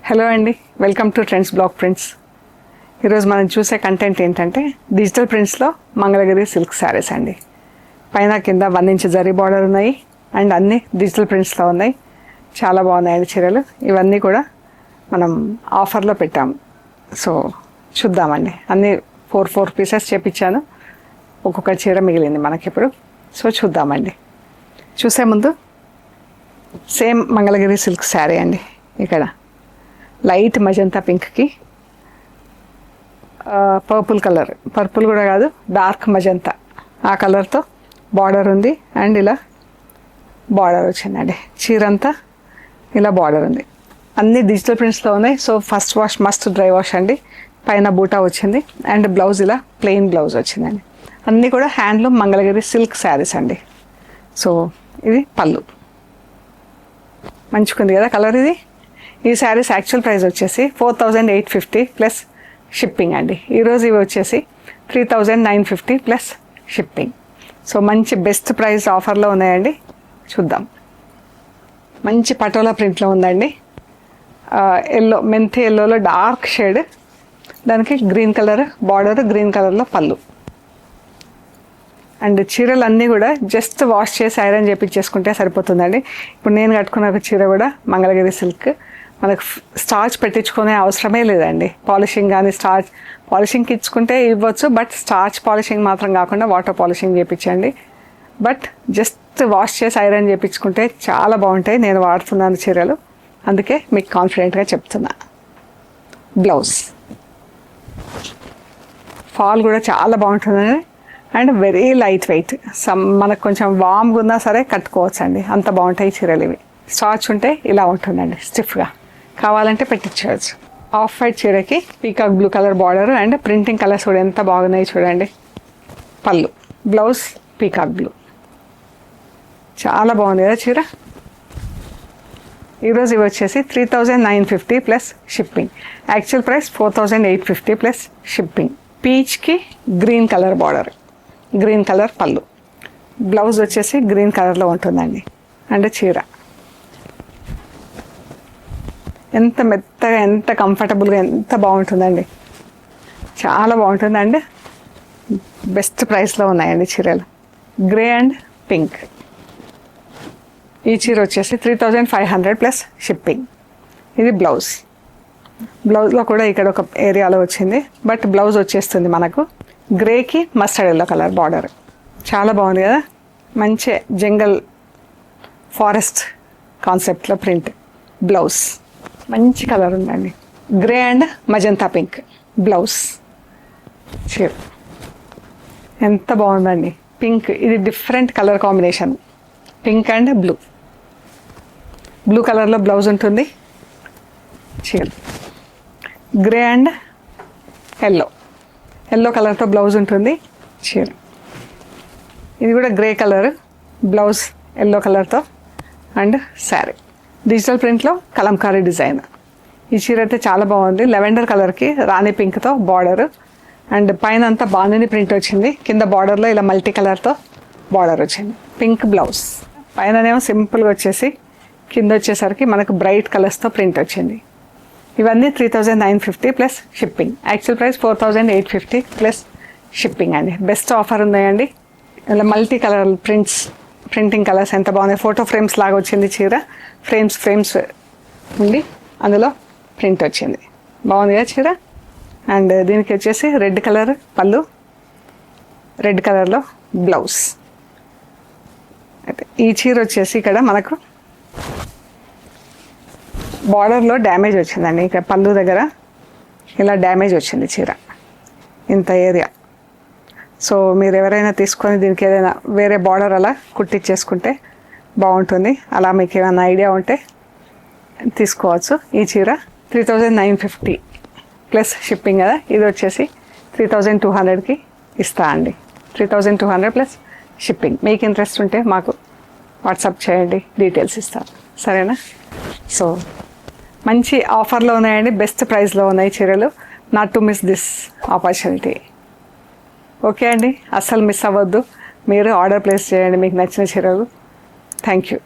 Hello అండి, welcome to trends block prints. ఈరోజు మనం చూసే కంటెంట్ ఏంటంటే డిజిటల్ ప్రింట్స్లో మంగళగిరి సిల్క్ శారీస్ అండి. పైన కింద 1 ఇంచ్ జరీ బార్డర్ ఉన్నాయి అండ్ అన్నీ డిజిటల్ ప్రింట్స్లో ఉన్నాయి. చాలా బాగున్నాయండి చీరలు. ఇవన్నీ కూడా మనం ఆఫర్లో పెట్టాము. సో చూద్దామండి. అన్నీ 4 పీసెస్ చేపించాను. ఒక్కొక్క చీర మిగిలింది మనకి ఇప్పుడు. సో చూద్దామండి. చూసే ముందు సేమ్ మంగళగిరి సిల్క్ శారీ అండి. ఇక్కడ లైట్ మజంతా పింక్కి పర్పుల్ కూడా కాదు, డార్క్ మజంతా ఆ కలర్తో బార్డర్ ఉంది అండ్ ఇలా బార్డర్ వచ్చిందండి. చీర అంతా ఇలా బార్డర్ ఉంది. అన్నీ డిజిటల్ ప్రింట్స్లో ఉన్నాయి. So first wash must dry wash అండి. పైన బూటా వచ్చింది అండ్ బ్లౌజ్ ఇలా ప్లెయిన్ బ్లౌజ్ వచ్చిందండి. అన్నీ కూడా హ్యాండ్లూమ్ మంగళగిరి సిల్క్ శారీస్ అండి. సో ఇది పళ్ళు మంచుకుంది కదా కలర్. ఇది ఈ శారీస్ యాక్చువల్ ప్రైస్ వచ్చేసి 4850 ప్లస్ షిప్పింగ్ అండి. ఈరోజు ఇవి వచ్చేసి 3950 ప్లస్ షిప్పింగ్. సో మంచి బెస్ట్ ప్రైస్ ఆఫర్లో ఉన్నాయండి. చూద్దాం. మంచి పటోలా ప్రింట్లో ఉందండి. ఎల్లో, మెంతి ఎల్లోలో డార్క్ షేడ్, దానికి గ్రీన్ కలర్ బార్డర్, గ్రీన్ కలర్లో పళ్ళు. అండ్ చీరలు అన్నీ కూడా జస్ట్ వాష్ చేసి ఐరన్ చేపించేసుకుంటే సరిపోతుందండి. ఇప్పుడు నేను కట్టుకున్న ఒక చీర కూడా మంగళగిరి సిల్క్. మనకు స్టార్చ్ పెట్టించుకునే అవసరమే లేదండి. పాలిషింగ్ కానీ పాలిషింగ్కి ఇచ్చుకుంటే ఇవ్వచ్చు, బట్ స్టార్చ్ పాలిషింగ్ మాత్రం కాకుండా వాటర్ పాలిషింగ్ చేయించండి. బట్ జస్ట్ వాష్ చేసి ఐరన్ చేయించుకుంటే చాలా బాగుంటాయి. నేను వాడుతున్నాను చీరలు, అందుకే మీకు కాన్ఫిడెంట్గా చెప్తున్నా. బ్లౌజ్ ఫాల్ కూడా చాలా బాగుంటుందండి అండ్ వెరీ లైట్ వెయిట్. మనకు కొంచెం వామ్గా ఉన్నా సరే కట్టుకోవచ్చు అండి. అంత బాగుంటాయి చీరలు ఇవి. స్టార్చ్ ఉంటే ఇలా ఉంటుందండి, స్టిఫ్గా. కావాలంటే పెట్టించవచ్చు. ఆఫ్ వైట్ చీరకి peacock blue colour border and printing colours కూడా ఎంత బాగున్నాయి చూడండి. పళ్ళు, బ్లౌజ్ పీకాక్ బ్లూ. చాలా బాగుంది కదా చీర. ఈరోజు ఇవి వచ్చేసి 3950 plus shipping. Actual price 4850 plus shipping. పీచ్కి green colour border, green colour పళ్ళు, బ్లౌజ్ వచ్చేసి గ్రీన్ కలర్లో ఉంటుందండి. అండ్ చీర ఎంత మెత్తగా, ఎంత కంఫర్టబుల్గా, ఎంత బాగుంటుందండి. చాలా బాగుంటుంది అండ్ బెస్ట్ ప్రైస్లో ఉన్నాయండి చీరలు. Grey and pink. ఈ చీర వచ్చేసి 3500 ప్లస్ షిప్పింగ్. ఇది బ్లౌజ్. బ్లౌజ్లో కూడా ఇక్కడ ఒక ఏరియాలో వచ్చింది, బట్ బ్లౌజ్ వచ్చేస్తుంది మనకు గ్రేకి మస్టర్డ్ ఎల్లో కలర్ బార్డర్. చాలా బాగుంది కదా. మంచి జంగల్ ఫారెస్ట్ కాన్సెప్ట్లో ప్రింట్. బ్లౌజ్ మంచి కలర్ ఉందండి. Grey and magenta pink blouse. చీర ఎంత బాగుందండి. పింక్, ఇది different colour combination. Pink and blue, blue కలర్లో బ్లౌజ్ ఉంటుంది. చీర గ్రే అండ్ ఎల్లో కలర్తో బ్లౌజ్ ఉంటుంది. చీర ఇది కూడా గ్రే కలర్, బ్లౌజ్ ఎల్లో కలర్తో అండ్ శారీ. డిజిటల్ ప్రింట్లో కలంకారీ డిజైన్. ఈ చీర అయితే చాలా బాగుంది. లెవెండర్ కలర్కి రాణి పింక్తో బార్డర్ అండ్ పైన అంతా బాగుంది ప్రింట్ వచ్చింది. కింద బార్డర్లో ఇలా మల్టీ కలర్తో బార్డర్ వచ్చింది. Pink blouse. పైననేమో సింపుల్గా వచ్చేసి కింద వచ్చేసరికి మనకు బ్రైట్ కలర్స్తో ప్రింట్ వచ్చింది. ఇవన్నీ 3950 plus shipping. Actual price 4850 plus shipping అండి. బెస్ట్ ఆఫర్ ఉన్నాయండి. ఇలా మల్టీ కలర్ ప్రింటింగ్ కలర్స్ ఎంత బాగున్నాయి. ఫోటో ఫ్రేమ్స్ లాగా వచ్చింది చీర. ఫ్రేమ్స్ ఉండి అందులో ప్రింట్ వచ్చింది. బాగుంది కదా చీర. అండ్ దీనికి వచ్చేసి రెడ్ కలర్ పళ్ళు, రెడ్ కలర్లో బ్లౌజ్. అయితే ఈ చీర వచ్చేసి ఇక్కడ మనకు బార్డర్లో డ్యామేజ్ వచ్చిందండి. ఇక్కడ పళ్ళు దగ్గర ఇలా డ్యామేజ్ వచ్చింది చీర, ఇంత ఏరియా. సో మీరు ఎవరైనా తీసుకొని దీనికి ఏదైనా వేరే బార్డర్ అలా కుట్టించేసుకుంటే బాగుంటుంది. అలా మీకు ఏమైనా ఐడియా ఉంటే తీసుకోవచ్చు. ఈ చీర 3950 ప్లస్ షిప్పింగ్ కదా. ఇది వచ్చేసి 3200కి ఇస్తా అండి. 3200 ప్లస్ షిప్పింగ్. మీకు ఇంట్రెస్ట్ ఉంటే మాకు వాట్సాప్ చేయండి, డీటెయిల్స్ ఇస్తాను. సరేనా? సో మంచి ఆఫర్లో ఉన్నాయండి. బెస్ట్ ప్రైస్లో ఉన్నాయి చీరలు. Not to miss this opportunity. Okay అండి, అస్సలు మిస్ అవ్వద్దు. మీరు ఆర్డర్ ప్లేస్ చేయండి మీకు నచ్చిన చీరలు. Thank you.